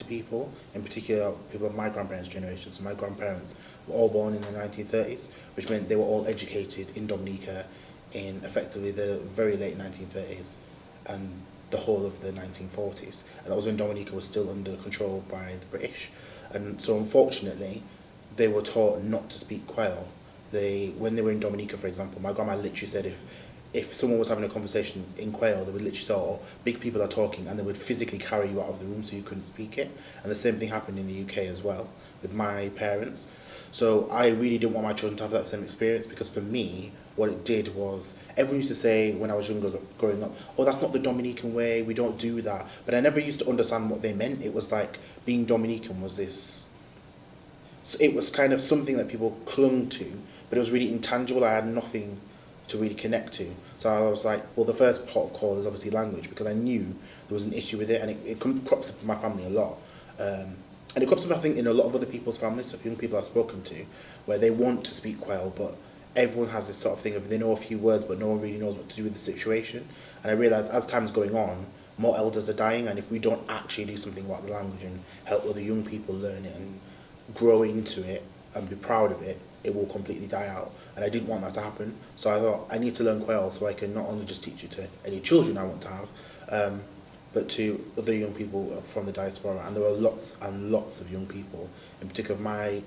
people, in particular people of my grandparents' generation. So my grandparents were all born in the 1930s, which meant they were all educated in Dominica in effectively the very late 1930s and the whole of the 1940s. And that was when Dominica was still under control by the British. And so unfortunately, they were taught not to speak Kwéyòl. When they were in Dominica, for example, my grandma literally said if someone was having a conversation in Kwéyòl, they would literally say, oh, big people are talking, and they would physically carry you out of the room so you couldn't speak it. And the same thing happened in the UK as well with my parents. So I really didn't want my children to have that same experience, because for me, what it did was, everyone used to say when I was younger growing up, oh, that's not the Dominican way, we don't do that. But I never used to understand what they meant. It was like being Dominican was this, so it was kind of something that people clung to, but it was really intangible. I had nothing to really connect to. So I was like, well, the first pot of call is obviously language, because I knew there was an issue with it, and it crops up in my family a lot. And it crops up, I think, in a lot of other people's families, so young people I've spoken to, where they want to speak Kwéyòl, but everyone has this sort of thing of they know a few words, but no one really knows what to do with the situation. And I realised as time's going on, more elders are dying, and if we don't actually do something about the language and help other young people learn it and grow into it and be proud of it, it will completely die out. And I didn't want that to happen. So I thought, I need to learn Kwéyòl so I can not only just teach it to any children I want to have, but to other young people from the diaspora. And there were lots and lots of young people, in particular my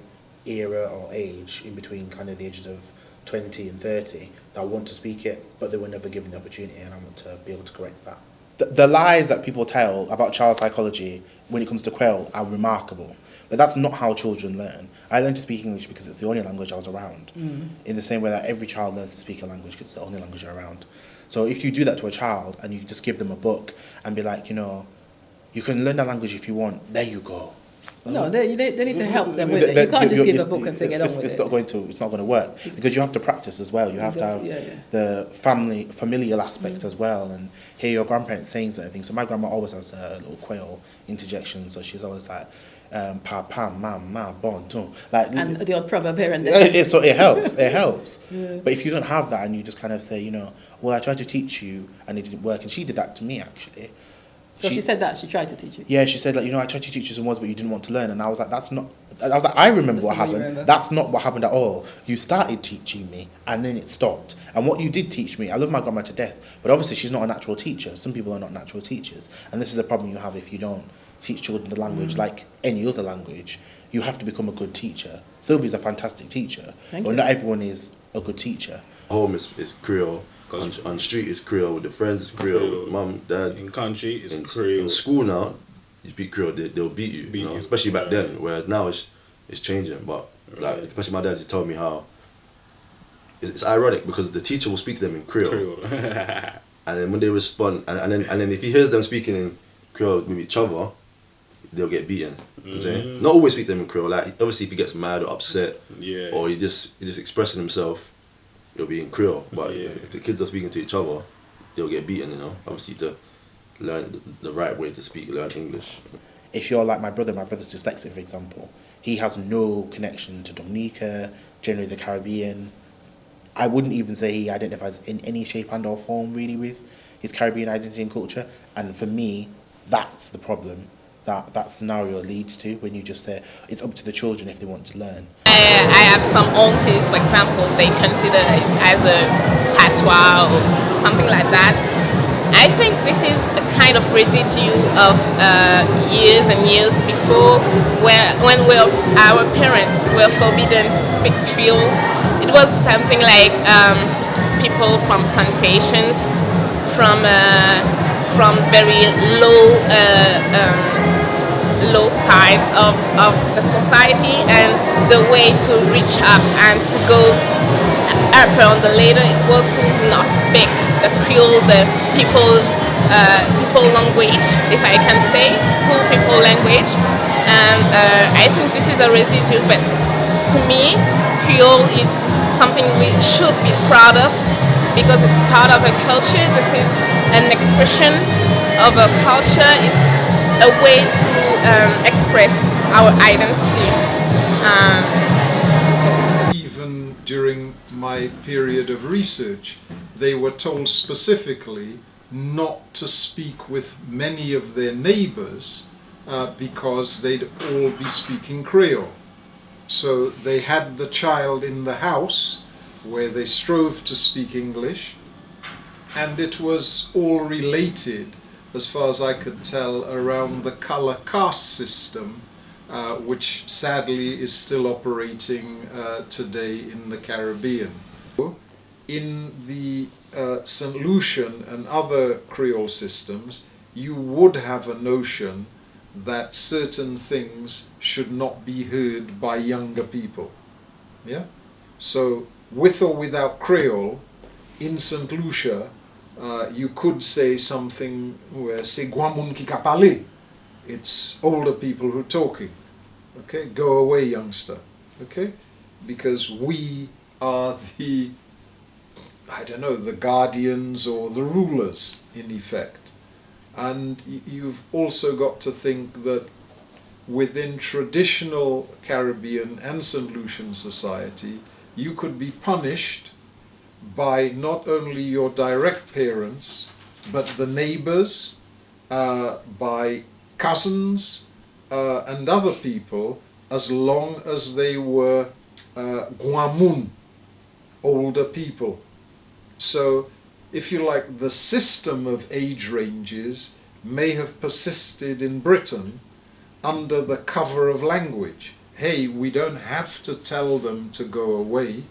era or age, in between kind of the ages of 20 and 30, that want to speak it, but they were never given the opportunity, and I want to be able to correct that. The lies that people tell about child psychology when it comes to Kwéyòl are remarkable, but that's not how children learn. I learned to speak English because it's the only language I was around. In the same way that every child learns to speak a language because it's the only language you're around. So if you do that to a child and you just give them a book and be like, you know, you can learn that language if you want, there you go. No, they need to help them with it. You can't just give a book and say get on with it. It's not going to work, because you have to practice as well. You have to have the familial aspect as well, and hear your grandparents saying certain things. So my grandma always has a little Kwéyòl interjection, so she's always like, pa, pam, mam, ma, bon, ton. Like, and the odd proverb here and there. So it helps, it helps. Yeah. But if you don't have that and you just kind of say, you know, well, I tried to teach you and it didn't work, and she did that to me actually. So she said that she tried to teach you. Yeah, she said, like, you know, I tried to teach you some words, but you didn't want to learn. And I was like, I remember what happened. That's not what happened at all. You started teaching me, and then it stopped. And what you did teach me, I love my grandma to death, but obviously she's not a natural teacher. Some people are not natural teachers, and this is the problem you have if you don't teach children the language like any other language. You have to become a good teacher. Sylvie's a fantastic teacher, but not everyone is a good teacher. Home is Creole. On street is Creole, with the friends is Creole, with mum, dad. In country it's Creole. In school now, you speak Creole, they'll beat you, you know? Especially back then, whereas now it's changing. But like, especially my dad just told me how it's ironic, because the teacher will speak to them in Creole. And then when they respond, and then if he hears them speaking in Creole with each other, they'll get beaten. You know what I'm saying? Not always speak to them in Creole. Like, obviously if he gets mad or upset, or he just expressing himself, it'll be in Creole. But if the kids are speaking to each other, they'll get beaten, you know. Obviously to learn the right way to learn English. If you're like my brother's dyslexic, for example, he has no connection to Dominica, generally the Caribbean. I wouldn't even say he identifies in any shape and or form really with his Caribbean identity and culture. And for me, that's the problem that scenario leads to, when you just say it's up to the children if they want to learn. I have some aunties, for example, they consider it as a patois or something like that. I think this is a kind of residue of years and years before, when our parents were forbidden to speak Creole. It was something like people from plantations, from very low sides of the society, and the way to reach up and to go upper on the ladder, it was to not speak the Creole, the people language, if I can say, people language. And I think this is a residue, but to me, Creole is something we should be proud of, because it's part of a culture. This is an expression of a culture. It's a way to express our identity. Even during my period of research, they were told specifically not to speak with many of their neighbors because they'd all be speaking Creole. So they had the child in the house where they strove to speak English, and it was all related, as far as I could tell, around the color caste system, which sadly is still operating today in the Caribbean. In the St. Lucian and other Creole systems, you would have a notion that certain things should not be heard by younger people. Yeah? So, with or without Creole, in St. Lucia, you could say something where c'est Guamun qui ka parlé. It's older people who are talking. Okay? Go away, youngster. Okay? Because we are the, I don't know, the guardians or the rulers, in effect. And you've also got to think that within traditional Caribbean and St. Lucian society, you could be punished by not only your direct parents, but the neighbors, by cousins and other people, as long as they were Guamun, older people. So, if you like, the system of age ranges may have persisted in Britain under the cover of language. Hey, we don't have to tell them to go away,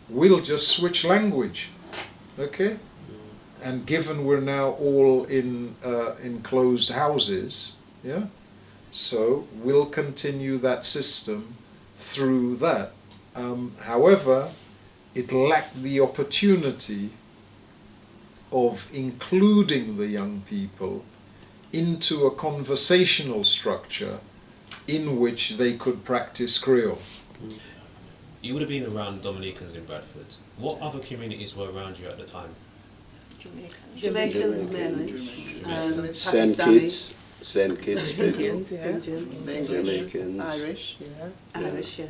we'll just switch language, okay? And given we're now all in enclosed houses, yeah, so we'll continue that system through that. However, it lacked the opportunity of including the young people into a conversational structure in which they could practice Creole. You would have been around Dominicans in Bradford. What other communities were around you at the time? Jamaicans mainly. Saint Pakistanis. Kitts, Indians, Jamaicans. Irish. Irish, yes.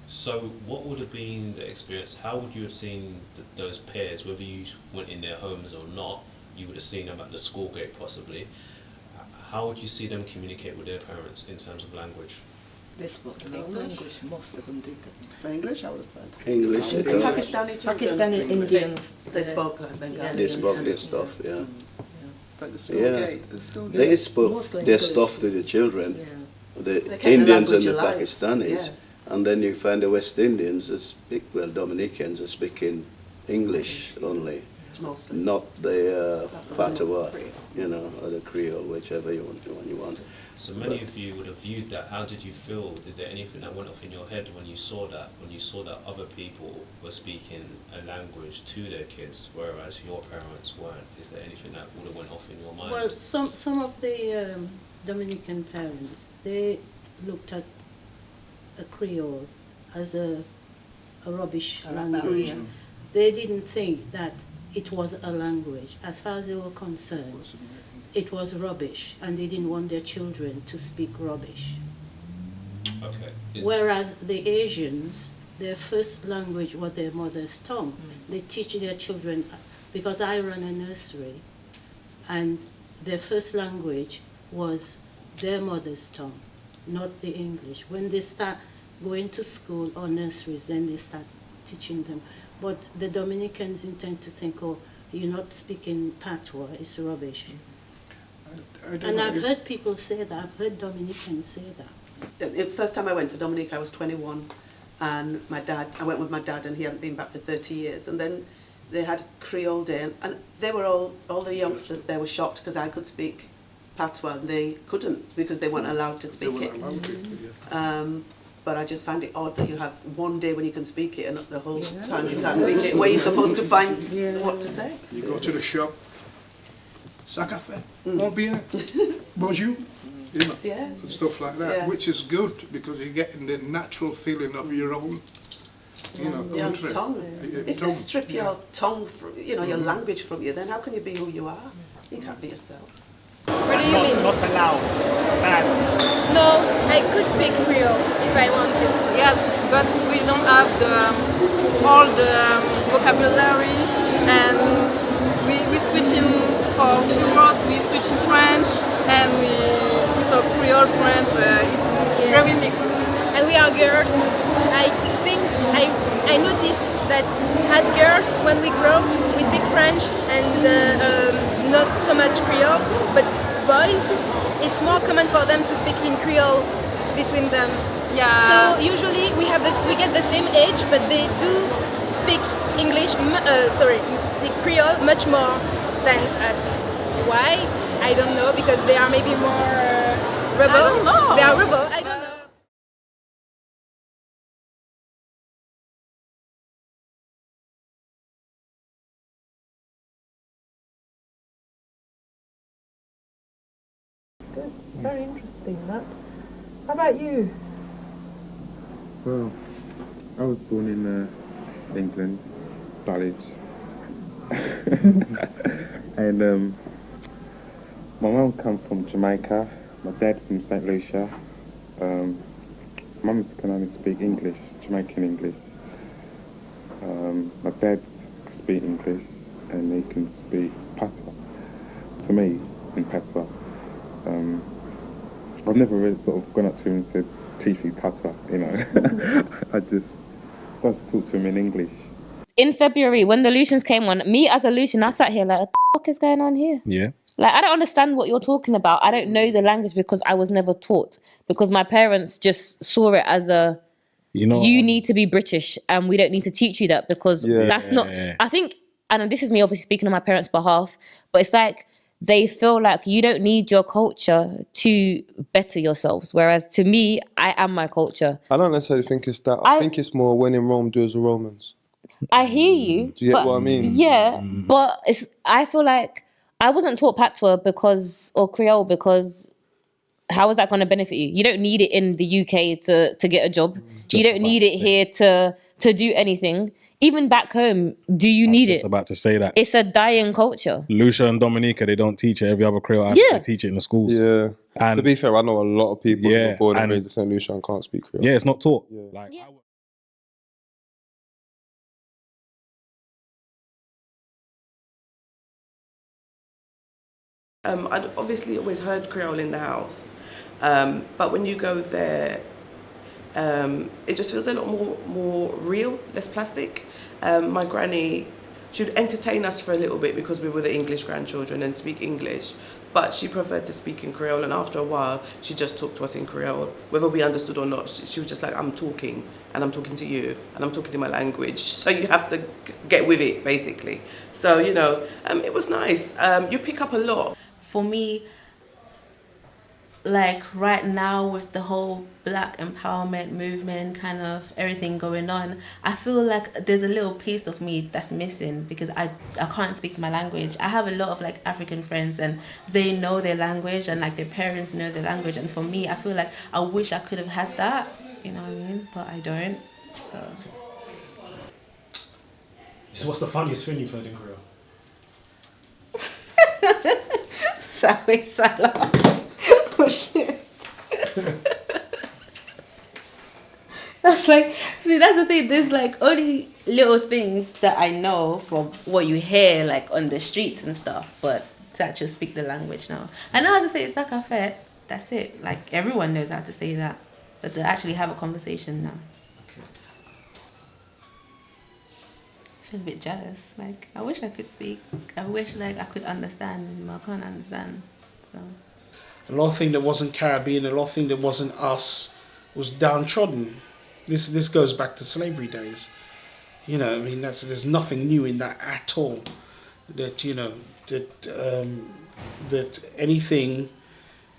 So what would have been the experience? How would you have seen those pairs, whether you went in their homes or not? You would have seen them at the school gate possibly. How would you see them communicate with their parents in terms of language? They spoke English. Most of them did. English, I would have thought. English. Pakistani Indians, they spoke Bengali. They spoke their stuff, yeah. Like the school Yeah. gate. The school They gate. spoke Mostly their English. stuff to the children, They the kept the Indians and language the alive. Pakistanis. Yes. And then you find the West Indians, that speak, well, Dominicans are speaking English only, Mostly. not the Not the Patois, Creole. you know, or the Creole, whichever you want. So many of you would have viewed that. How did you feel? Is there anything that went off in your head when you saw that? When you saw that other people were speaking a language to their kids, whereas your parents weren't? Is there anything that would have went off in your mind? Well, some of the Dominican parents, they looked at a Creole as a rubbish language. They didn't think that it was a language. As far as they were concerned, it was rubbish, and they didn't want their children to speak rubbish. Okay. Whereas the Asians, their first language was their mother's tongue. They teach their children, because I run a nursery, and their first language was their mother's tongue, not the English. When they start going to school or nurseries, then they start teaching them. But the Dominicans intend to think, oh, you're not speaking patois, it's rubbish. And I've heard people say that, I've heard Dominicans say that. The first time I went to Dominica, I was 21, and I went with my dad, and he hadn't been back for 30 years. And then they had Creole Day, and they were all the youngsters there were shocked because I could speak patois, and they couldn't because they weren't allowed to speak it. But I just find it odd that you have one day when you can speak it, and the whole time you can't speak it. Where you're supposed to find what to say. You go to the shop, ça café, bon bien, bonjour, you know, Yes. and stuff like that, Yeah. which is good because you're getting the natural feeling of your own, you know, Your country. tongue. Your If tongue, they strip yeah. your tongue, your language from you, then how can you be who you are? You can't be yourself. What do you mean? Not allowed. No, I could speak Creole if I wanted to. Yes, but we don't have all the vocabulary, and we switch in for a few words, we switch in French, and we talk Creole. Creole, French, it's very mixed. And we are girls. I noticed that as girls, when we grow, we speak French and not so much Creole. But boys, it's more common for them to speak in Creole between them. Yeah. So usually we get the same age, but they do speak speak Creole much more than us. Why? I don't know, because they are maybe more rebel. I don't know. They are rebel. I don't know. Good. Very interesting, that. How about you? Well, I was born in England, Dulwich. And my mum comes from Jamaica, my dad from Sainte-Lucie. Mum can only speak English, Jamaican English. My dad can speak English and he can speak patois to me in patois. I've never really sort of gone up to him and said, teach me patois, you know. I just talk to him in English. In February, when the Lucians came on, me as a Lucian, I sat here like, what the fuck is going on here? Yeah. Like, I don't understand what you're talking about. I don't know the language because I was never taught. Because my parents just saw it as you need to be British and we don't need to teach you that because that's not... I think, and this is me obviously speaking on my parents' behalf, but it's like they feel like you don't need your culture to better yourselves. Whereas to me, I am my culture. I don't necessarily think it's that. I think it's more when in Rome, do as the Romans. I hear you. Do you get what I mean? Yeah, but I feel like I wasn't taught patois or Creole because how is that going to benefit you? You don't need it in the UK to get a job. You don't need it here to do anything. Even back home, do you need it? I was just about to say that. It's a dying culture. Lucia and Dominica, they don't teach it. Every other Creole act, they teach it in the schools. Yeah. And to be fair, I know a lot of people who are born and raised in St. Lucia and can't speak Creole. Yeah, it's not taught. Yeah. Like, I'd obviously always heard Creole in the house, but when you go there, it just feels a lot more real, less plastic. My granny, she would entertain us for a little bit because we were the English grandchildren and speak English, but she preferred to speak in Creole, and after a while, she just talked to us in Creole. Whether we understood or not, she was just like, I'm talking, and I'm talking to you, and I'm talking in my language, so you have to get with it, basically. So, you know, it was nice. You pick up a lot. For me, like right now with the whole Black empowerment movement, kind of everything going on, I feel like there's a little piece of me that's missing because I can't speak my language. I have a lot of like African friends and they know their language and like their parents know their language, and for me, I feel like I wish I could have had that, you know what I mean? But I don't, so. So what's the funniest thing you've heard in Creole? Sorry, Salah. Oh shit. That's like, see, that's the thing. There's like only little things that I know from what you hear like on the streets and stuff, but to actually speak the language now. I know how to say "sakafet." That's it. Like everyone knows how to say that, but to actually have a conversation now. I feel a bit jealous. Like I wish I could speak. I wish like I could understand, but I can't understand. So. A lot of thing that wasn't Caribbean, a lot of thing that wasn't us, was downtrodden. This goes back to slavery days. You know, I mean, there's nothing new in that at all. That you know that anything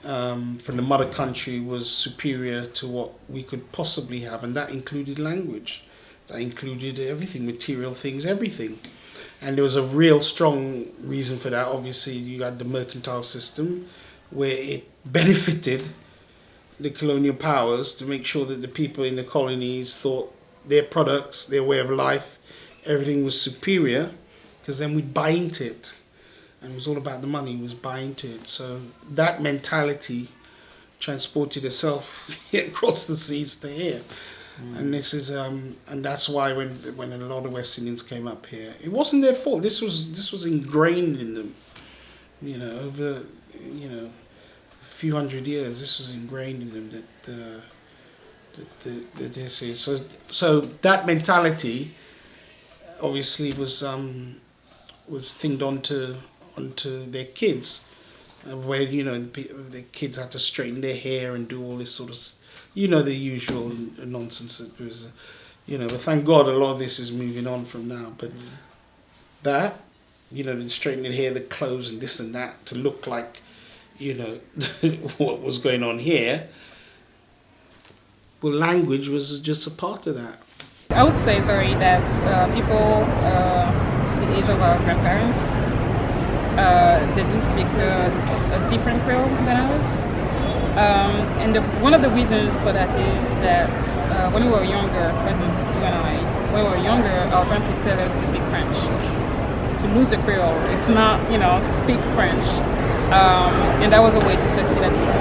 from the mother country was superior to what we could possibly have, and that included language. That included everything, material things, everything. And there was a real strong reason for that. Obviously, you had the mercantile system where it benefited the colonial powers to make sure that the people in the colonies thought their products, their way of life, everything was superior, because then we'd buy into it. And it was all about the money, was buying into it. So that mentality transported itself across the seas to here. And this is and that's why when a lot of West Indians came up here, it wasn't their fault. This was ingrained in them, you know, over few hundred years, this was ingrained in them that this is. So that mentality obviously was thinged onto their kids, where the kids had to straighten their hair and do all this sort of, the usual nonsense that was, But thank God a lot of this is moving on from now. But that, the straightening hair, the clothes, and this and that to look like, what was going on here. Well, language was just a part of that. I would say, that people the age of our grandparents, they do speak a different Creole than us. And one of the reasons for that is that when we were younger, for instance, you and I, when we were younger, our parents would tell us to speak French, to lose the Creole. It's not, speak French. And that was a way to succeed at school.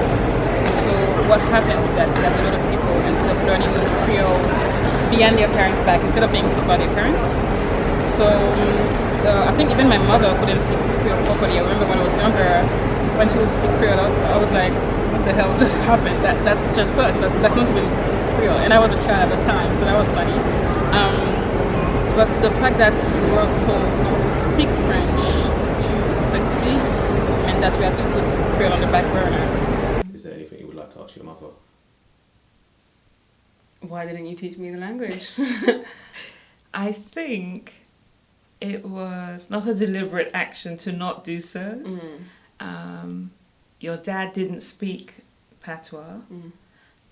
So what happened with that is that a lot of people ended up learning Creole behind their parents' back instead of being taught by their parents. So I think even my mother couldn't speak Creole properly. I remember when I was younger, when she would speak Creole, I was like, what the hell just happened? That just sucks. That's not even Creole. And I was a child at the time, so that was funny. But the fact that we were told to speak French to succeed, and that we had to put Creole on the back burner. Is there anything you would like to ask your mother? Why didn't you teach me the language? I think it was not a deliberate action to not do so. Your dad didn't speak patois,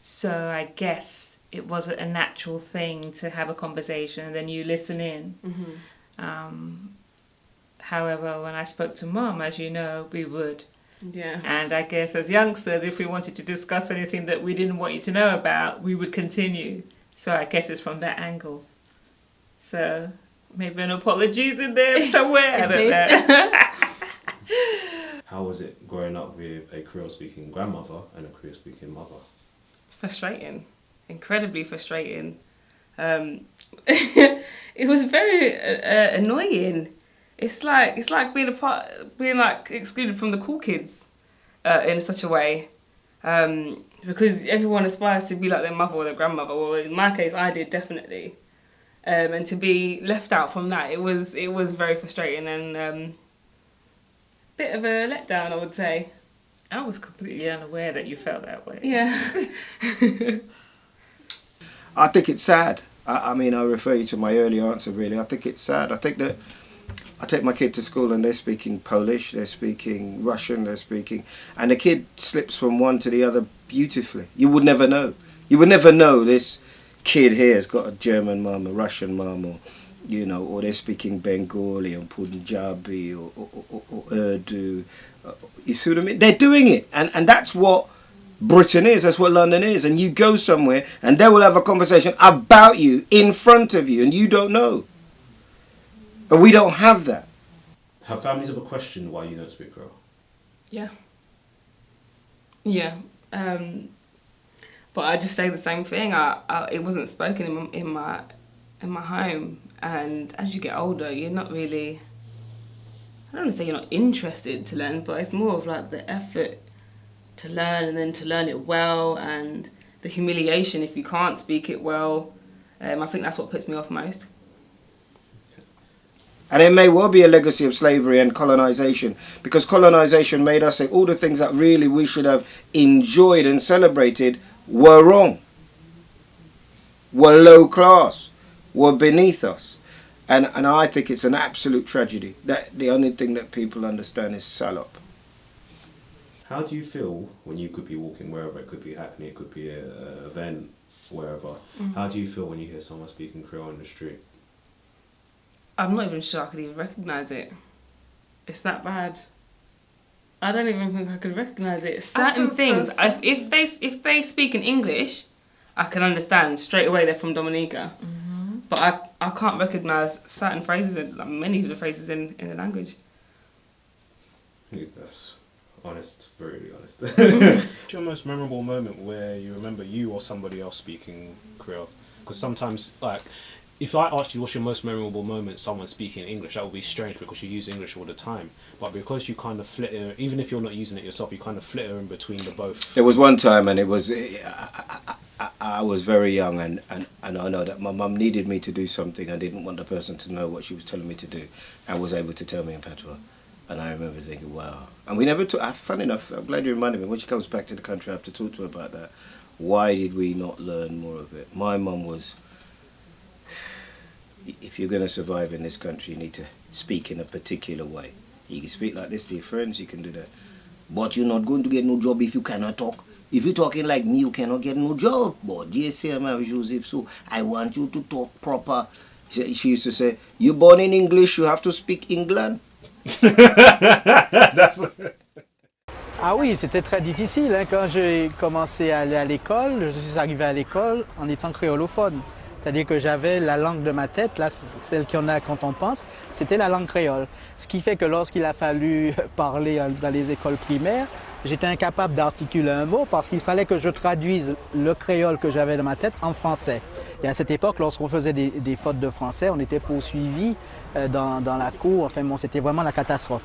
so I guess it wasn't a natural thing to have a conversation and then you listen in. However, when I spoke to Mum, as you know, we would. Yeah. And I guess as youngsters, if we wanted to discuss anything that we didn't want you to know about, we would continue. So I guess it's from that angle. So maybe an apologies in there somewhere. I don't know. How was it growing up with a Creole-speaking grandmother and a Creole-speaking mother? It's frustrating, incredibly frustrating. It was very annoying. It's like being excluded from the cool kids in such a way, because everyone aspires to be like their mother or their grandmother. Well, in my case, I did definitely, and to be left out from that, it was very frustrating and bit of a letdown, I would say. I was completely unaware that you felt that way. Yeah. I think it's sad. I mean, I refer you to my earlier answer, really. I think it's sad. I think that I take my kid to school and they're speaking Polish, they're speaking Russian, and the kid slips from one to the other beautifully. You would never know. You would never know this kid here has got a German mum, a Russian mum, or or they're speaking Bengali or Punjabi or Urdu. You see what I mean? They're doing it. And that's what Britain is, that's what London is. And you go somewhere and they will have a conversation about you in front of you and you don't know. But we don't have that. Have families ever questioned why you don't speak Creole? Yeah. Yeah. But I just say the same thing. It wasn't spoken in my home. And as you get older, you're not really, I don't want to say you're not interested to learn, but it's more of like the effort to learn and then to learn it well and the humiliation if you can't speak it well. I think that's what puts me off most. And it may well be a legacy of slavery and colonization, because colonization made us say all the things that really we should have enjoyed and celebrated were wrong, were low class, were beneath us. And I think it's an absolute tragedy that the only thing that people understand is salop. How do you feel when you could be walking wherever, it could be happening, it could be an event, wherever. How do you feel when you hear someone speaking Creole in the street? I'm not even sure I could even recognise it. It's that bad. I don't even think I could recognise it. Certain things, if they speak in English, I can understand straight away they're from Dominica. But I can't recognise certain phrases, many of the phrases in the language. That's honest, very honest. What's your most memorable moment where you remember you or somebody else speaking Creole? Because sometimes, if I asked you what's your most memorable moment someone speaking English, that would be strange because you use English all the time. But because you kind of flitter, even if you're not using it yourself, you kind of flitter in between the both. There was one time, and it was I was very young, and I know that my mum needed me to do something. I didn't want the person to know what she was telling me to do, and was able to tell me in patois. And I remember thinking, wow. And we never took. Funny enough, I'm glad you reminded me. When she comes back to the country, I have to talk to her about that. Why did we not learn more of it? My mum was, if you're going to survive in this country, you need to speak in a particular way. You can speak like this to your friends, you can do that. But you're not going to get no job if you cannot talk. If you're talking like me, you cannot get no job. But yes, Joseph, so I want you to talk proper. She used to say, you're born in English, you have to speak England. Ah oui, c'était très difficile. Hein. Quand j'ai commencé à aller à l'école, je suis arrivé à l'école en étant créolophone. C'est-à-dire que j'avais la langue de ma tête, là, celle qu'on a quand on pense, c'était la langue créole. Ce qui fait que lorsqu'il a fallu parler dans les écoles primaires, j'étais incapable d'articuler un mot parce qu'il fallait que je traduise le créole que j'avais dans ma tête en français. Et à cette époque, lorsqu'on faisait des fautes de français, on était poursuivis dans la cour. Enfin bon, c'était vraiment la catastrophe.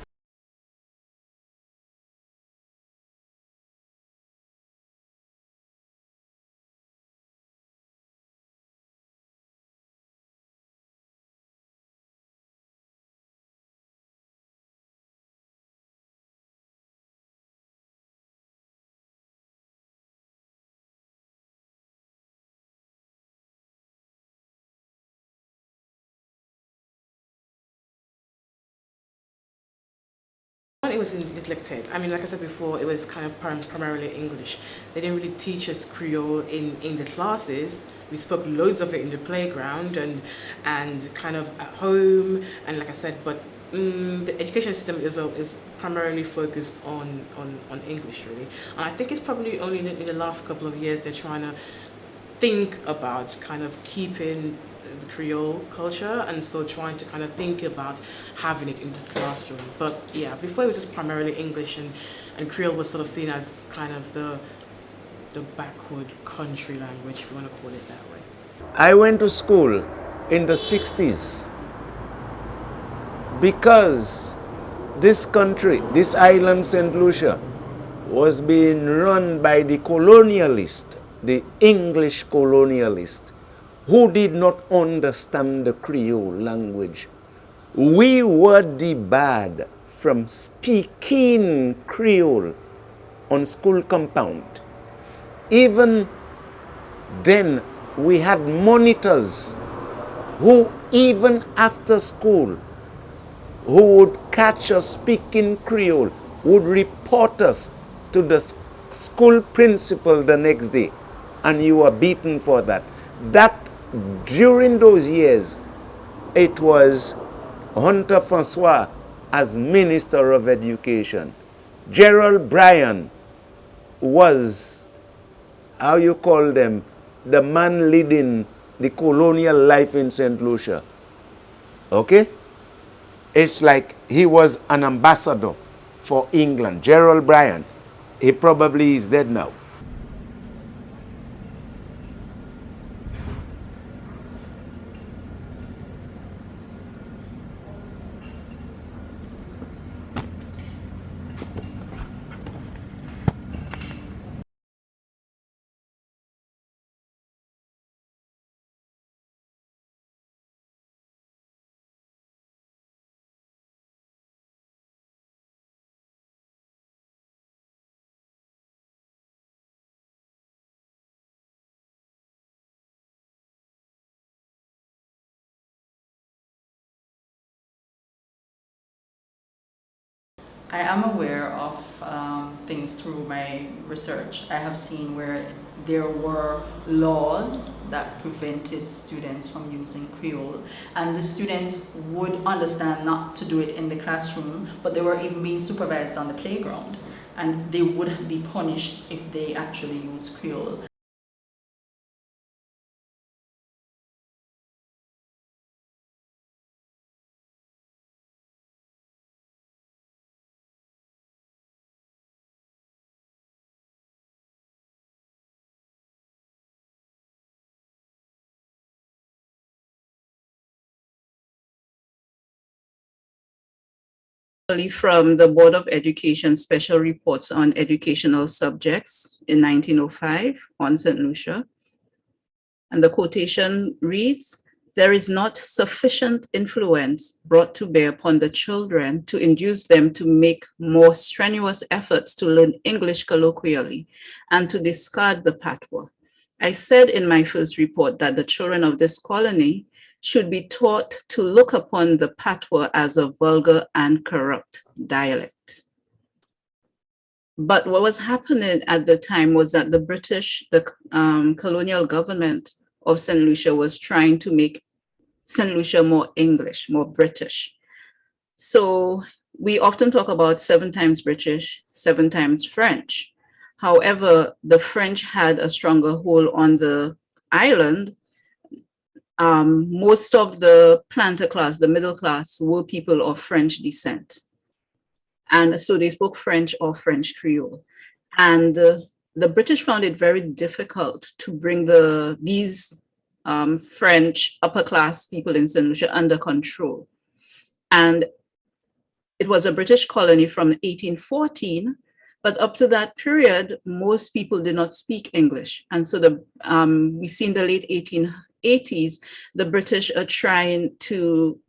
It was neglected. I mean, like I said before, it was kind of primarily English. They didn't really teach us Creole in the classes. We spoke loads of it in the playground and kind of at home. And like I said, but the education system is primarily focused on English, really. And I think it's probably only in the last couple of years they're trying to think about kind of keeping the Creole culture, and so trying to kind of think about having it in the classroom. But yeah, before it was just primarily English, and Creole was sort of seen as kind of the backward country language, if you want to call it that way. I went to school in the 60s because this country, this island St. Lucia, was being run by the colonialist, the English colonialist, who did not understand the Creole language. We were debarred from speaking Creole on school compound. Even then, we had monitors who, even after school, who would catch us speaking Creole, would report us to the school principal the next day, and you were beaten for that. That during those years, it was Hunter Francois as Minister of Education. Gerald Bryan was, how you call them, the man leading the colonial life in St. Lucia. Okay? It's like he was an ambassador for England. Gerald Bryan, he probably is dead now. I am aware of things through my research. I have seen where there were laws that prevented students from using Creole, and the students would understand not to do it in the classroom, but they were even being supervised on the playground, and they would be punished if they actually used Creole. From the Board of Education Special Reports on Educational Subjects in 1905 on St. Lucia. And the quotation reads, "There is not sufficient influence brought to bear upon the children to induce them to make more strenuous efforts to learn English colloquially and to discard the patois. I said in my first report that the children of this colony should be taught to look upon the patois as a vulgar and corrupt dialect." But what was happening at the time was that the British, the colonial government of St. Lucia was trying to make St. Lucia more English, more British. So we often talk about 7 times British, 7 times French. However, the French had a stronger hold on the island. Most of the planter class, the middle class, were people of French descent. And so they spoke French or French Creole. And the British found it very difficult to bring these French upper class people in St. Lucia under control. And it was a British colony from 1814, but up to that period, most people did not speak English. And so we see in the late 1880s, the British are trying to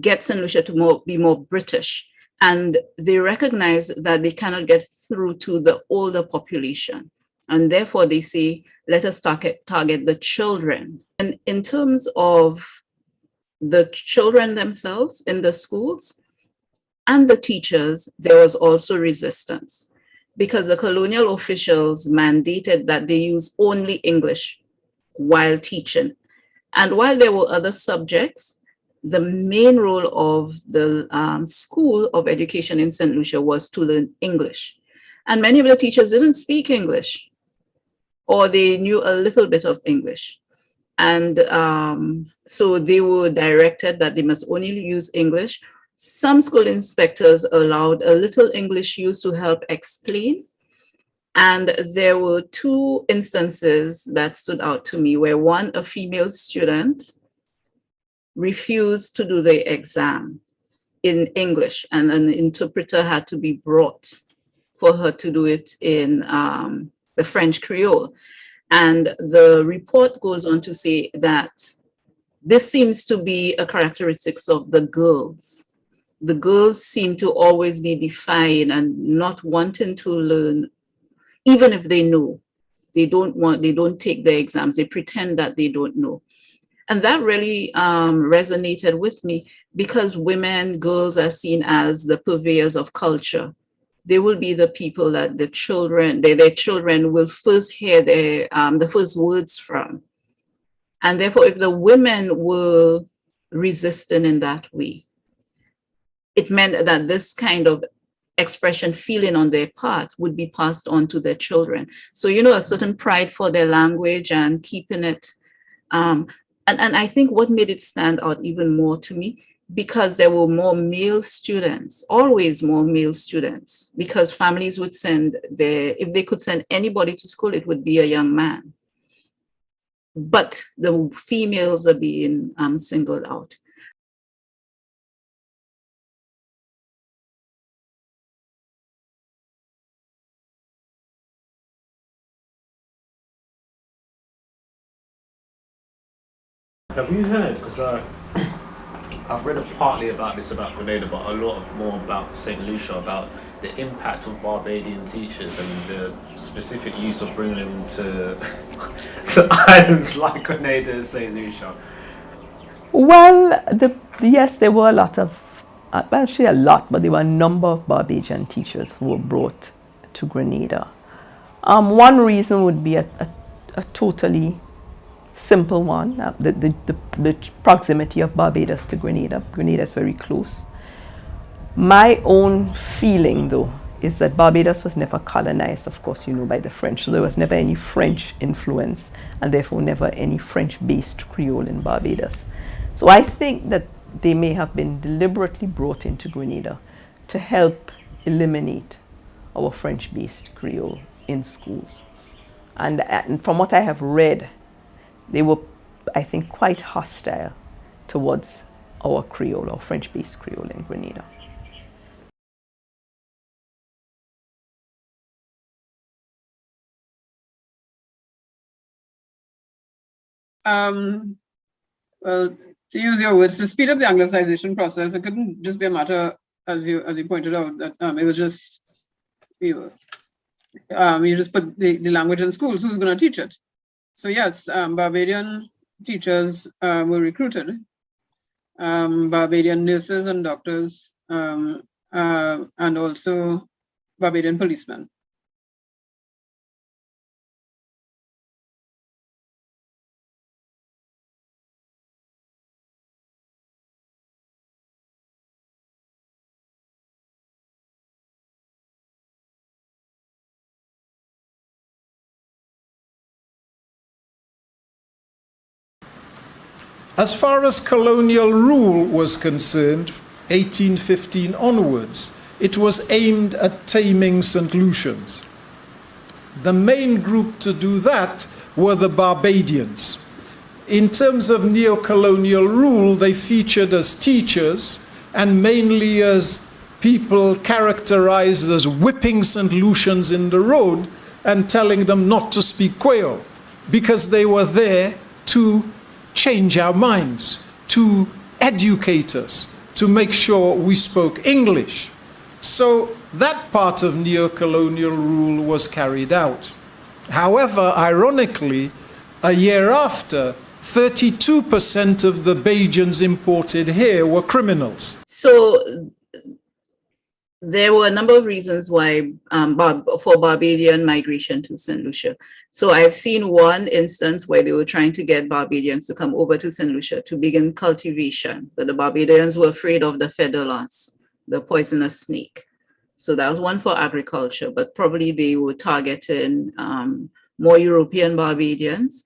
get St. Lucia to be more British. And they recognize that they cannot get through to the older population. And therefore they say, let us target the children. And in terms of the children themselves in the schools and the teachers, there was also resistance because the colonial officials mandated that they use only English while teaching. And while there were other subjects, the main role of the School of Education in St. Lucia was to learn English. And many of the teachers didn't speak English, or they knew a little bit of English. And so they were directed that they must only use English. Some school inspectors allowed a little English use to help explain. And there were 2 instances that stood out to me where one, a female student, refused to do the exam in English, and an interpreter had to be brought for her to do it in the French Creole. And the report goes on to say that this seems to be a characteristic of the girls. The girls seem to always be defiant and not wanting to learn, even if they know. They don't take the exams. They pretend that they don't know. And that really resonated with me because girls are seen as the purveyors of culture. They will be the people that their children will first hear the first words from. And therefore, if the women were resistant in that way, it meant that this kind of expression, feeling on their part would be passed on to their children. So, a certain pride for their language and keeping it. And I think what made it stand out even more to me, because there were more male students, always more male students, because families would if they could send anybody to school, it would be a young man. But the females are being singled out. Have you heard, because I've read partly about this about Grenada, but a lot more about St. Lucia, about the impact of Barbadian teachers and the specific use of bringing them to islands like Grenada and St. Lucia? Well, yes, there were a lot of, actually a lot, but there were a number of Barbadian teachers who were brought to Grenada. One reason would be a totally simple one, the proximity of Barbados to Grenada. Grenada is very close. My own feeling, though, is that Barbados was never colonized, of course, by the French. So there was never any French influence, and therefore never any French-based Creole in Barbados. So I think that they may have been deliberately brought into Grenada to help eliminate our French-based Creole in schools. And from what I have read, they were, I think, quite hostile towards our Creole, or French-based Creole in Grenada. Well, to use your words, to speed up the Anglicization process, it couldn't just be a matter, as you pointed out, that it was just, you just put the language in schools. Who's going to teach it? So yes, Barbadian teachers were recruited. Barbadian nurses and doctors, and also Barbadian policemen. As far as colonial rule was concerned, 1815 onwards, it was aimed at taming St. Lucians. The main group to do that were the Barbadians. In terms of neo-colonial rule, they featured as teachers and mainly as people characterized as whipping St. Lucians in the road and telling them not to speak Kwéyòl, because they were there to change our minds, to educate us, to make sure we spoke English. So that part of neo-colonial rule was carried out. However, ironically, a year after, 32% of the Bajans imported here were criminals. So there were a number of reasons why for Barbadian migration to St. Lucia. So I've seen one instance where they were trying to get Barbadians to come over to St. Lucia to begin cultivation, but the Barbadians were afraid of the fedolas, the poisonous snake. So that was one for agriculture, but probably they were targeting more European Barbadians.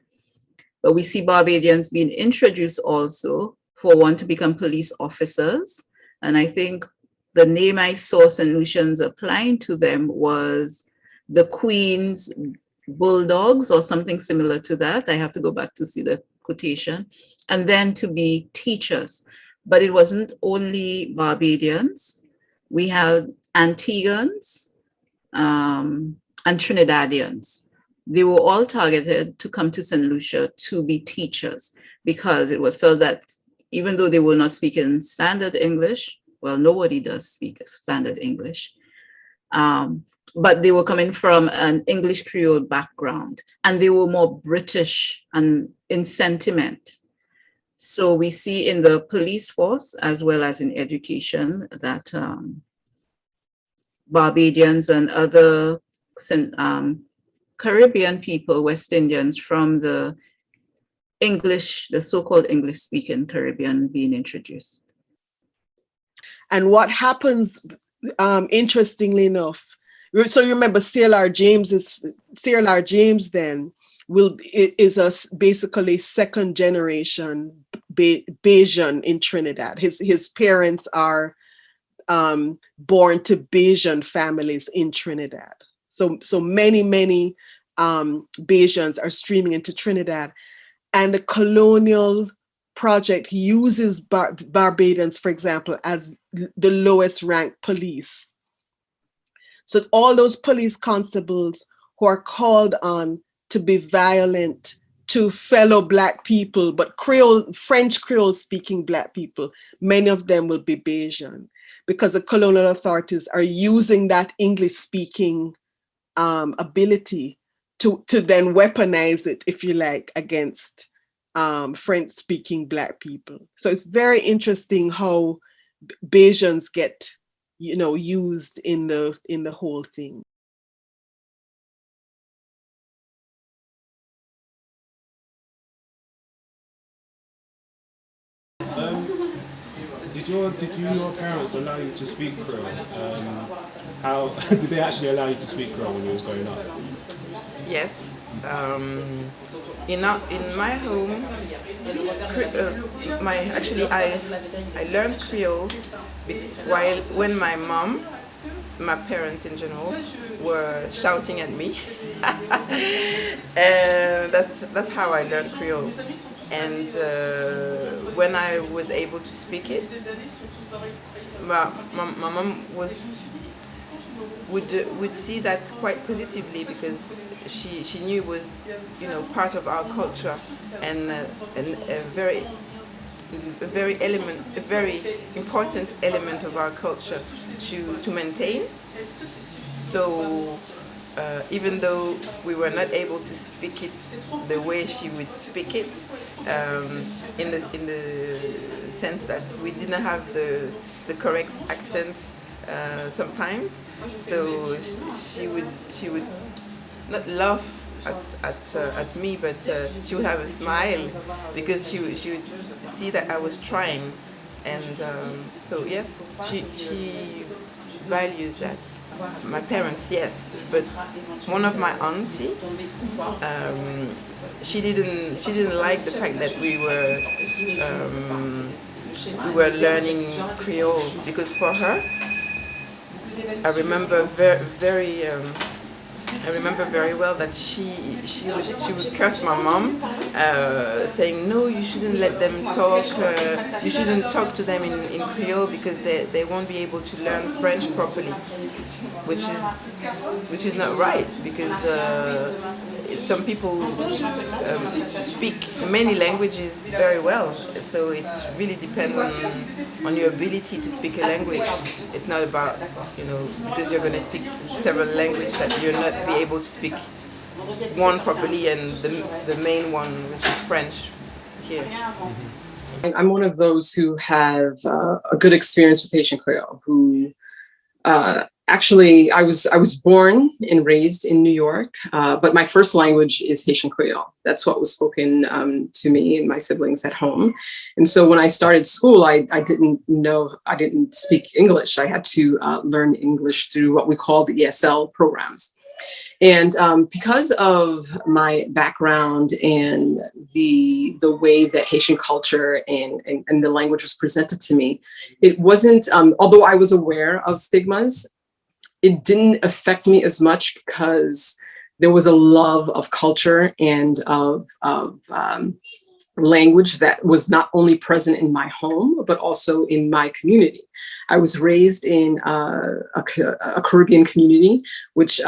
But we see Barbadians being introduced also for one to become police officers. And I think the name I saw St. Lucians applying to them was the Queen's Bulldogs or something similar to that. I have to go back to see the quotation. And then to be teachers. But it wasn't only Barbadians. We had Antiguans and Trinidadians. They were all targeted to come to St. Lucia to be teachers because it was felt that even though they were not speaking standard English, well, nobody does speak standard English, but they were coming from an English Creole background and they were more British and in sentiment. So we see in the police force as well as in education that Barbadians and other Caribbean people, West Indians from the English, the so-called English-speaking Caribbean being introduced. And what happens, interestingly enough, so you remember CLR James then is a basically second generation Bajan in Trinidad. His parents are born to Bajan families in Trinidad. So many Bajans are streaming into Trinidad, and the colonial project uses Barbadians, for example, as the lowest ranked police. So all those police constables who are called on to be violent to fellow Black people, but French Creole speaking Black people, many of them will be Bajan, because the colonial authorities are using that English speaking ability to then weaponize it, if you like, against French speaking Black people. So it's very interesting how Bajans get, used in the whole thing. Did your parents allow you to speak Creole? How did they actually allow you to speak Creole when you was growing up? Yes. In my home, I learned Creole when my parents in general were shouting at me. And that's how I learned Creole. And when I was able to speak it, my mom was would see that quite positively, because she knew it was, you know, part of our culture, and a very important element of our culture to maintain. So even though we were not able to speak it the way she would speak it, in the sense that we didn't have the correct accent sometimes, so she would not laugh at me, but she would have a smile, because she would see that I was trying, and so yes, she values that. My parents, yes, but one of my auntie, she didn't like the fact that we were learning Creole, because for her, I remember very well that she would curse my mom, saying, no, you shouldn't let them talk, you shouldn't talk to them in Creole, because they won't be able to learn French properly, which is not right, because some people speak many languages very well, so it really depends on your ability to speak a language. It's not about, you know, because you're going to speak several languages, that you're not be able to speak one properly, and the main one, which is French here. I'm one of those who have a good experience with Haitian Creole, who actually, I was born and raised in New York, but my first language is Haitian Creole. That's what was spoken to me and my siblings at home. And so when I started school, I didn't speak English. I had to learn English through what we call the ESL programs. And because of my background and the way that Haitian culture and the language was presented to me, it wasn't, although I was aware of stigmas, it didn't affect me as much, because there was a love of culture and of language that was not only present in my home, but also in my community. I was raised in a Caribbean community, which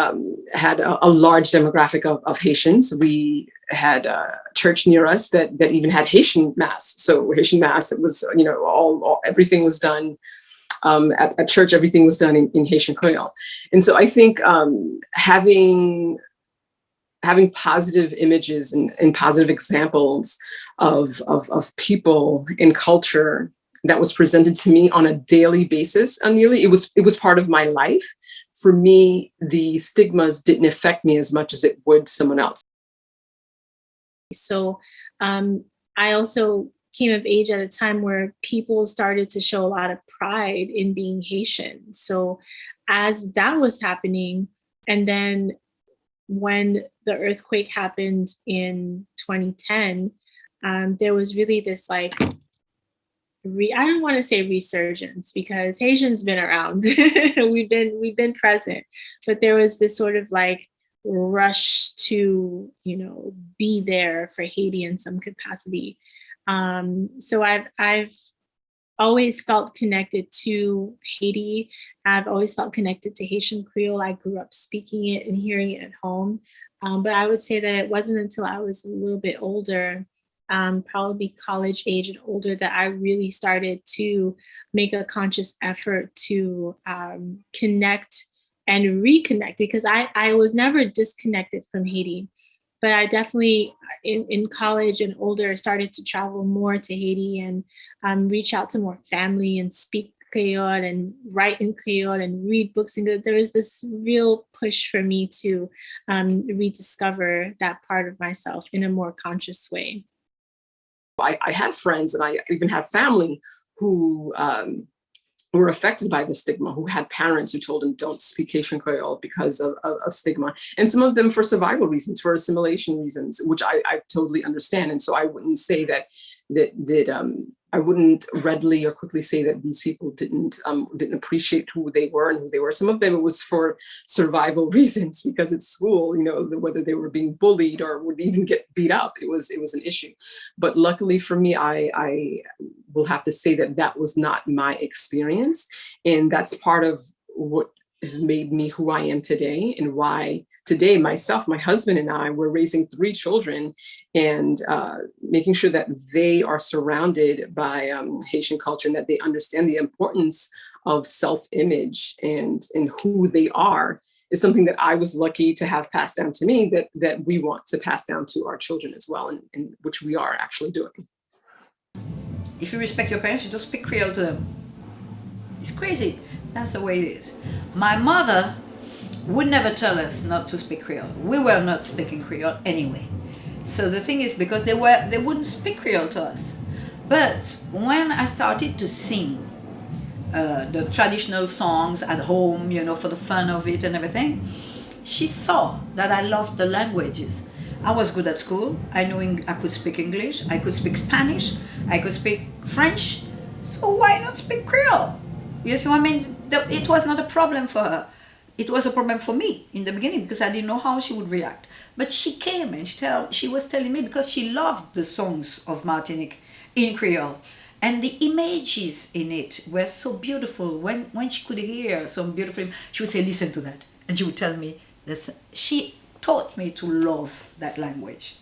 had a large demographic of Haitians. We had a church near us that even had Haitian Mass. So Haitian Mass, it was, you know, everything was done at church, everything was done in Haitian Creole. And so I think having positive images and positive examples of people and culture that was presented to me on a daily basis, it was part of my life. For me, the stigmas didn't affect me as much as it would someone else. So I also came of age at a time where people started to show a lot of pride in being Haitian. So as that was happening, and then when the earthquake happened in 2010, there was really this like, I don't want to say resurgence, because Haitians been around, we've been present, but there was this sort of like rush to, you know, be there for Haiti in some capacity. So I've always felt connected to Haiti. I've always felt connected to Haitian Creole. I grew up speaking it and hearing it at home. But I would say that it wasn't until I was a little bit older, probably college age and older, that I really started to make a conscious effort to connect and reconnect, because I was never disconnected from Haiti. But I definitely, in college and older, started to travel more to Haiti and reach out to more family and speak Kreyòl and write in Kreyòl and read books. And there was this real push for me to rediscover that part of myself in a more conscious way. I had friends, and I even have family who were affected by the stigma, who had parents who told them don't speak Haitian Creole because of stigma. And some of them for survival reasons, for assimilation reasons, which I totally understand. And so I wouldn't say that I wouldn't readily or quickly say that these people didn't appreciate who they were and who they were. Some of them, it was for survival reasons, because at school, you know, whether they were being bullied or would even get beat up, it was an issue. But luckily for me, I will have to say that was not my experience. And that's part of what has made me who I am today, and why today myself, my husband and I, we're raising 3 children and making sure that they are surrounded by Haitian culture and that they understand the importance of self-image and who they are is something that I was lucky to have passed down to me that we want to pass down to our children as well, and which we are actually doing. If you respect your parents, you don't speak Creole to them. It's crazy. That's the way it is. My mother would never tell us not to speak Creole. We were not speaking Creole anyway. So the thing is, because they wouldn't speak Creole to us. But when I started to sing the traditional songs at home, you know, for the fun of it and everything, she saw that I loved the languages. I was good at school. I knew I could speak English, I could speak Spanish, I could speak French. So why not speak Creole? You see what I mean? It was not a problem for her. It was a problem for me in the beginning because I didn't know how she would react. But she came and she was telling me because she loved the songs of Martinique in Creole. And the images in it were so beautiful. When she could hear some beautiful, she would say, listen to that. And she would tell me, that she taught me to love that language,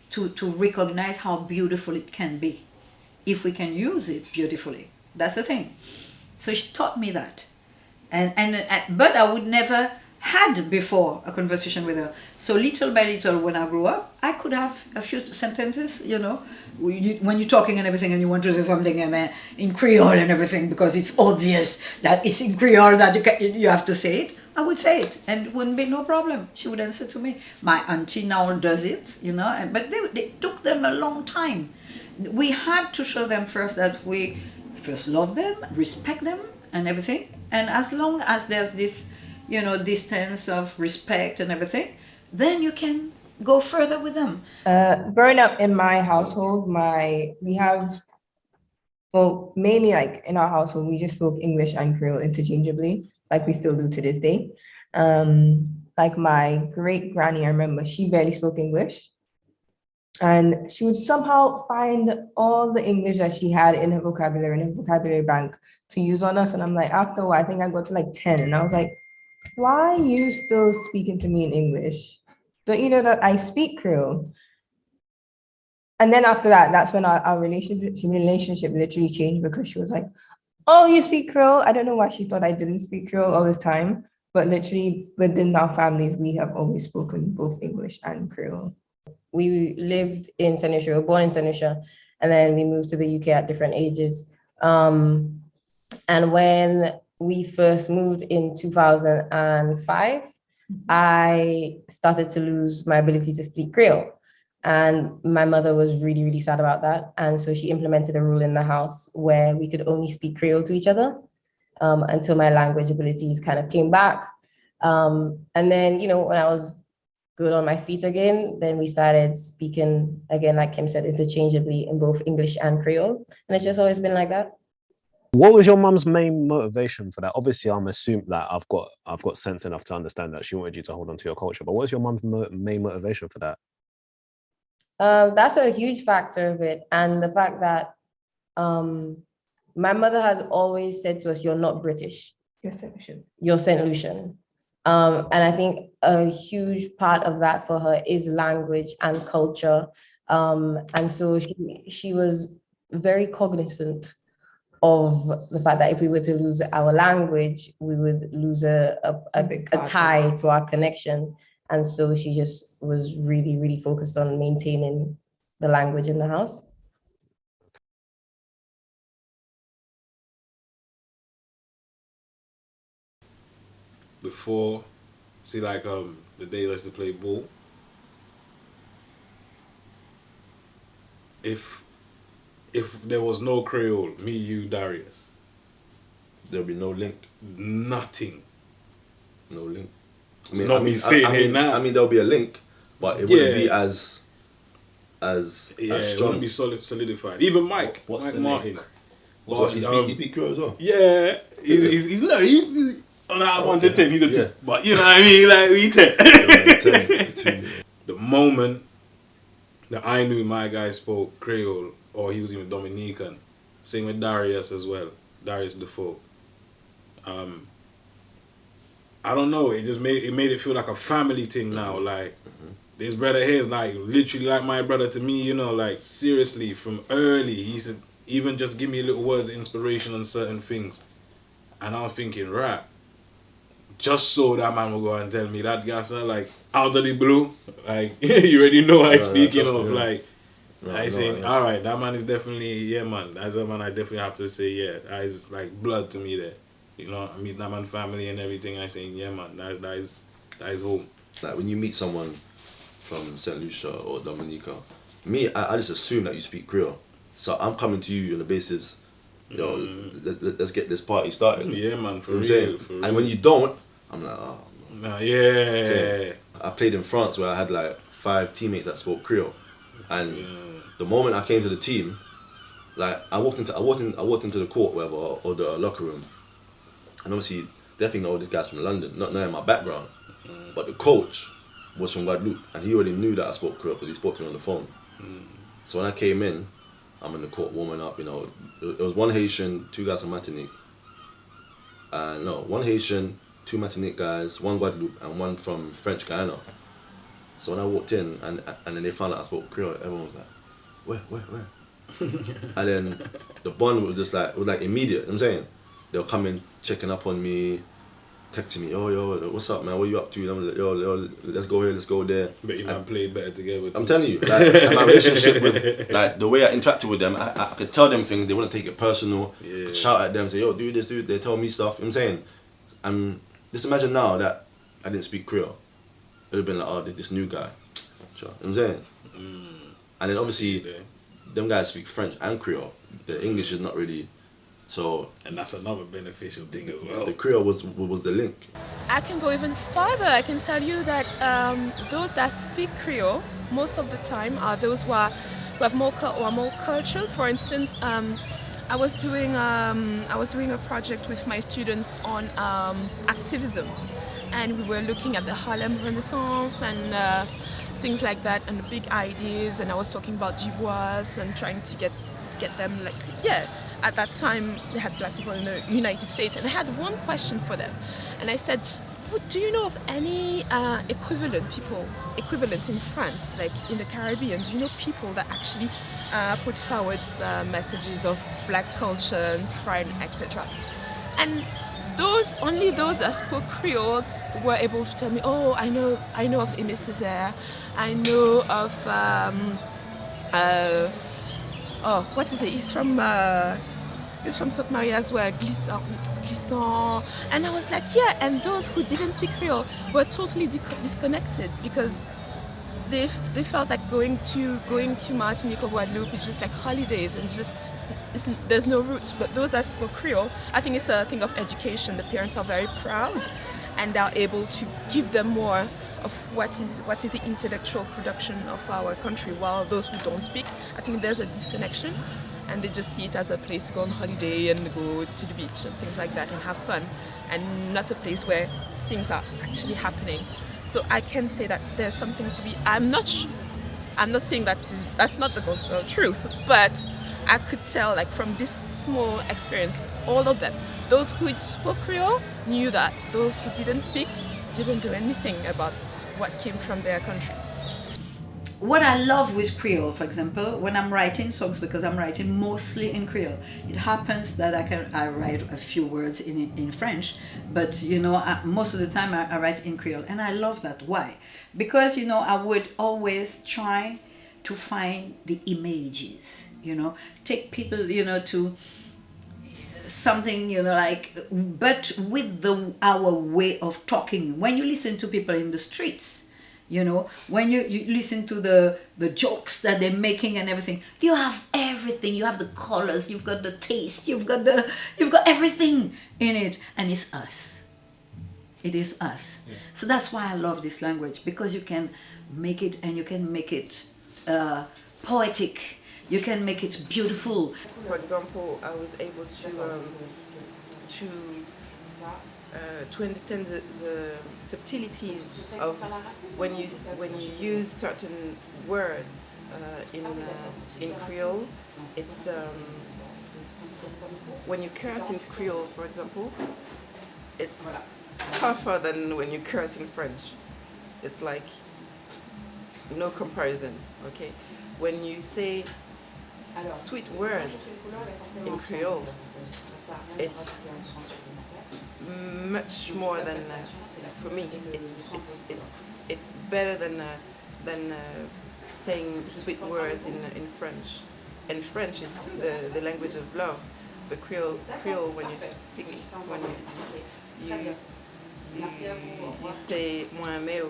to recognize how beautiful it can be, if we can use it beautifully. That's the thing. So she taught me that. But I would never had before a conversation with her. So little by little, when I grew up, I could have a few sentences, you know, when you're talking and everything and you want to say something in Creole and everything, because it's obvious that it's in Creole that you have to say it, I would say it and it wouldn't be no problem. She would answer to me. My auntie now does it, you know, but they took them a long time. We had to show them first that we first love them, respect them and everything. And as long as there's this, you know, distance of respect and everything, then you can go further with them. Growing up in my household, mainly like in our household, we just spoke English and Creole interchangeably, like we still do to this day. Like my great granny, I remember, she barely spoke English. And she would somehow find all the English that she had in her vocabulary bank to use on us. And I'm like, after a while, I think I got to like 10. And I was like, why are you still speaking to me in English? Don't you know that I speak Creole? And then after that, that's when our relationship literally changed, because she was like, oh, you speak Creole? I don't know why she thought I didn't speak Creole all this time. But literally within our families, we have always spoken both English and Creole. We lived in Sainte-Lucie, we were born in Sainte-Lucie, and then we moved to the UK at different ages. And when we first moved in 2005, I started to lose my ability to speak Creole. And my mother was really, really sad about that. And so she implemented a rule in the house where we could only speak Creole to each other until my language abilities kind of came back. And then, you know, when I was good on my feet again, then we started speaking again, like Kim said, interchangeably in both English and Creole. And it's just always been like that. What was your mum's main motivation for that? Obviously, I'm assuming that I've got sense enough to understand that she wanted you to hold on to your culture. But what's your mum's main motivation for that? That's a huge factor of it. And the fact that my mother has always said to us, you're not British. You're Saint-Lucian. You're Saint-Lucian. And I think a huge part of that for her is language and culture. And so she was very cognizant of the fact that if we were to lose our language, we would lose a tie to our connection. And so she just was really, really focused on maintaining the language in the house. Before, see, like the day I used to play ball, if there was no Creole, me, you, Darius, there'll be no link. Nothing. No link. I mean, not me saying it now. I mean, there'll be a link, but it wouldn't be as it strong. wouldn't be solidified. Even Mike Martin. What's his speaky Creole as well? Yeah, he's on that 1 to 10, he's a 2. But you know what I mean, like we 10. The moment that I knew my guy spoke Creole, or he was even Dominican, same with Darius as well, Darius Defoe. I don't know. It just made it feel like a family thing now. Like this brother here is like literally like my brother to me. You know, like seriously from early. He said even just give me little words of inspiration on certain things, and I'm thinking, right, just so that man will go and tell me that guy, sir, like out of the blue, like you already know I speak, you know, like I saying, all right, that man is definitely, yeah, man, that's a man I definitely have to say, yeah, that is like blood to me there. You know, I meet that man family and everything. I saying, yeah, man, that is home. Like when you meet someone from Sainte-Lucie or Dominica, me, I just assume that you speak Creole. So I'm coming to you on the basis, yo, let's get this party started. Yeah, man, for real. And when you don't, I'm like, oh. Nah, yeah. Okay. I played in France where I had like 5 teammates that spoke Creole, and the moment I came to the team, like I walked into the court, whatever, or the locker room, and obviously they think, oh, this guy's from London, not knowing my background, but the coach was from Guadeloupe, and he already knew that I spoke Creole because he spoke to me on the phone. So when I came in, I'm in the court warming up, you know, it was 1 Haitian, 2 guys from Martinique, no, 1 Haitian, 2 Martinique guys, 1 Guadeloupe, and 1 from French Guyana. So when I walked in, and then they found out I spoke Creole, everyone was like, where? And then the bond was just like, immediate, you know what I'm saying? They'll come in, checking up on me, texting me, yo, what's up, man, what you up to? And I'm like, yo, let's go here, let's go there. But you man played better together. I'm telling you, like, and my relationship with, like, the way I interacted with them, I could tell them things, they wouldn't take it personal. I could shout at them, say, yo, do this, dude, they tell me stuff, you know what I'm saying? Just imagine now that I didn't speak Creole. It would have been like, oh, this new guy. Sure. You know what I'm saying? And then obviously, them guys speak French and Creole. The English is not really, so. And that's another beneficial thing as well. The Creole was the link. I can go even further. I can tell you that those that speak Creole, most of the time, are those who have more cultural. For instance, I was doing a project with my students on activism, and we were looking at the Harlem Renaissance and things like that, and the big ideas. And I was talking about Dubois and trying to get them, like, at that time they had black people in the United States, and I had one question for them, and I said, do you know of any equivalents in France, like in the Caribbean? Do you know people that actually put forward messages of black culture and pride, etc.? And only those that spoke Creole were able to tell me, oh, I know of Aimé Césaire, I know of what is it? He's from Sainte Marie as well, Glissant. And I was like, yeah. And those who didn't speak Creole were totally disconnected, because they felt like going to Martinique or Guadeloupe is just like holidays, and there's no roots. But those that spoke Creole, I think it's a thing of education. The parents are very proud, and are able to give them more of what is the intellectual production of our country, while those who don't speak, I think there's a disconnection, and they just see it as a place to go on holiday and go to the beach and things like that and have fun, and not a place where things are actually happening. So I can say that there's something to be. I'm not saying that's not the gospel truth, but I could tell, like, from this small experience, all of them, those who spoke Creole knew that those who didn't speak didn't do anything about what came from their country. What I love with Creole, for example, when I'm writing songs, because I'm writing mostly in Creole, it happens that I write a few words in French, but most of the time I write in Creole, and I love that. Why? Because I would always try to find the images, take people, to something, but with our way of talking. When you listen to people in the streets, when you listen to the jokes that they're making and everything, you have everything. You have the colors, you've got the taste, you've got everything in it, and it's us. It is us. Yeah. So that's why I love this language, because you can make it, and you can make it poetic. You can make it beautiful. For example, I was able to understand the subtleties of when you use certain words in Creole. It's when you curse in Creole, for example, it's tougher than when you curse in French. It's like no comparison, okay? When you say sweet words in Creole, it's much more than, for me, it's better than saying sweet words in French. And French is the language of love, but Creole when you speak, when you say moi aimé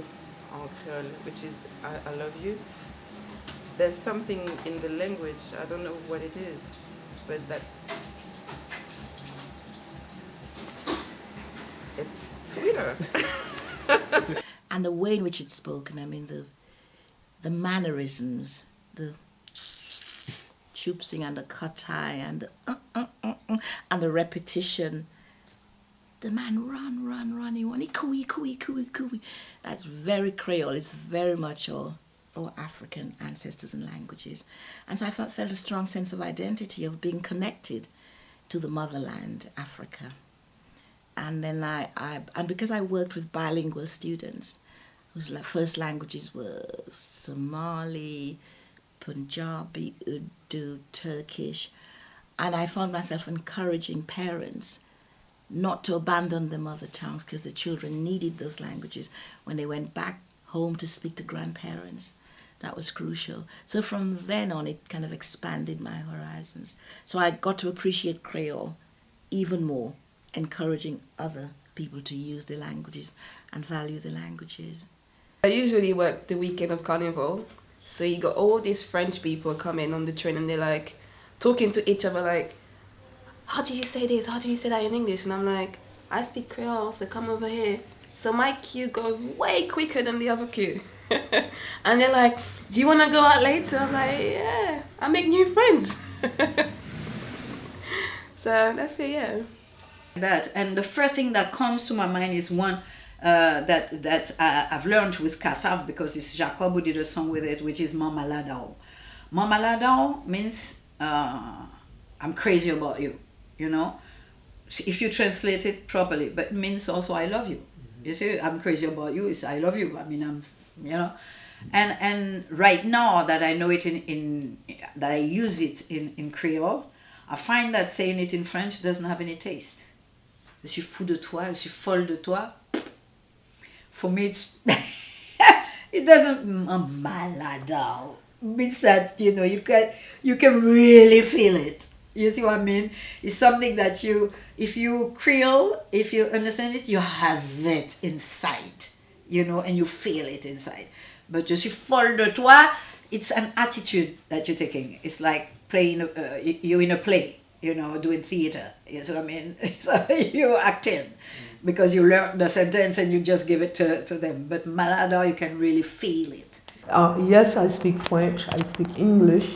en Creole, which is I love you. There's something in the language, I don't know what it is, but that it's sweeter. And the way in which it's spoken, I mean the mannerisms, the choopsing and the katai and the and the repetition. The man run, he want cooey. That's very Creole. It's very much our African ancestors and languages. And so I felt a strong sense of identity, of being connected to the motherland, Africa. And then and because I worked with bilingual students whose first languages were Somali, Punjabi, Urdu, Turkish, and I found myself encouraging parents not to abandon their mother tongues because the children needed those languages when they went back home to speak to grandparents. That was crucial. So from then on, it kind of expanded my horizons. So I got to appreciate Creole even more, encouraging other people to use the languages and value the languages. I usually work the weekend of Carnival. So you got all these French people coming on the train and they're like talking to each other like, how do you say this? How do you say that in English? And I'm like, I speak Creole, so come over here. So my queue goes way quicker than the other queue. And they're like, do you want to go out later? I'm like, yeah, I make new friends. So that's it, yeah. That, and the first thing that comes to my mind is one that I've learned with Kassav, because it's Jacob who did a song with it, which is Mama Ladao. Mama Ladao means I'm crazy about you, you know, if you translate it properly, but it means also I love you. You see, I'm crazy about you, it's I love you. I mean, you know, and right now that I know it that I use it in Creole, I find that saying it in French doesn't have any taste. Je suis fou de toi, je suis folle de toi. For me, it doesn't malado. Means that, you know, you can really feel it. You see what I mean? It's something that if you Creole, if you understand it, you have it inside, you know, and you feel it inside. But je suis folle de toi, it's an attitude that you're taking. It's like playing, you're in a play, you know, doing theater. You see what I mean? So you're acting because you learn the sentence and you just give it to them. But malado, you can really feel it. Yes, I speak French, I speak English,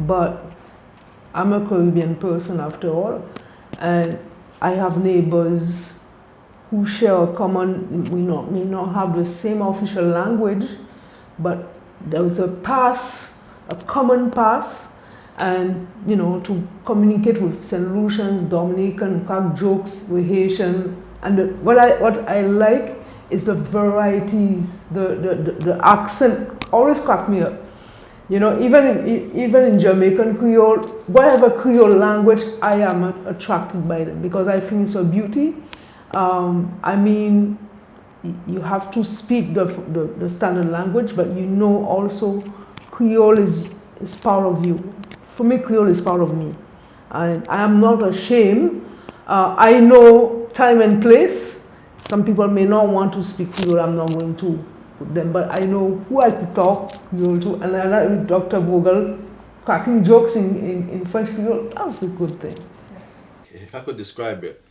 but I'm a Caribbean person after all, and I have neighbors who share a common, we may not have the same official language, but there's a common pass, and you know, to communicate with Sainte-Lucians, Dominican, crack jokes with Haitian, and what I like is the varieties, the accent always crack me up. You know, even in Jamaican Creole, whatever Creole language, I am attracted by them because I think it's a beauty. I mean, you have to speak the standard language, but you know also Creole is part of you. For me, Creole is part of me. And I am not ashamed. I know time and place. Some people may not want to speak Creole, I'm not going to put them, but I know who I could talk Creole to, and I like with Dr. Vogel cracking jokes in French Creole. That's a good thing. Yes. If I could describe it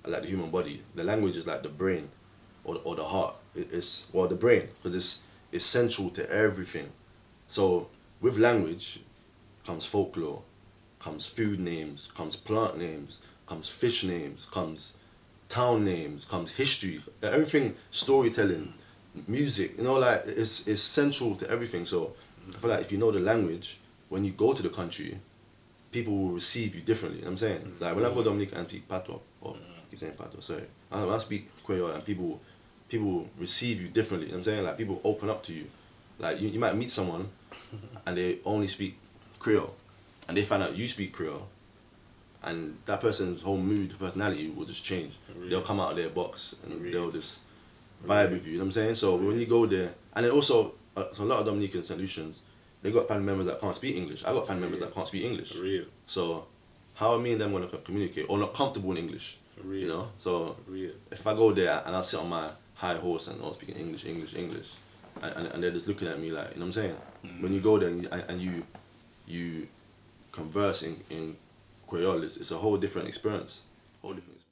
like the human body, the language is like the brain or the heart. It's the brain, because it's central to everything. So with language comes folklore, comes food names, comes plant names, comes fish names, comes town names, comes history, everything, storytelling, music, you know, like it's central to everything. So I feel like if you know the language, when you go to the country, people will receive you differently. You know what I'm saying? Like when I go to Dominique and speak Patois or keep saying pardon, sorry. When I speak Kwéyòl and people receive you differently, you know what I'm saying? Like people open up to you. Like you might meet someone and they only speak Creole and they find out you speak Creole and that person's whole mood, personality will just change. Really? They'll come out of their box and really? They'll just vibe with you, you know what I'm saying? So when you go there, and then also, so a lot of Dominican Saint-Lucians, they got family members that can't speak English. I got family members that can't speak English. Real. So how are me and them going to communicate or not comfortable in English? Real. You know? So Real. if I go there and I sit on my high horse and I'm speaking English, and they're just looking at me like, you know what I'm saying? When you go there and you converse in Kreyòl, it's a whole different experience. Whole different experience.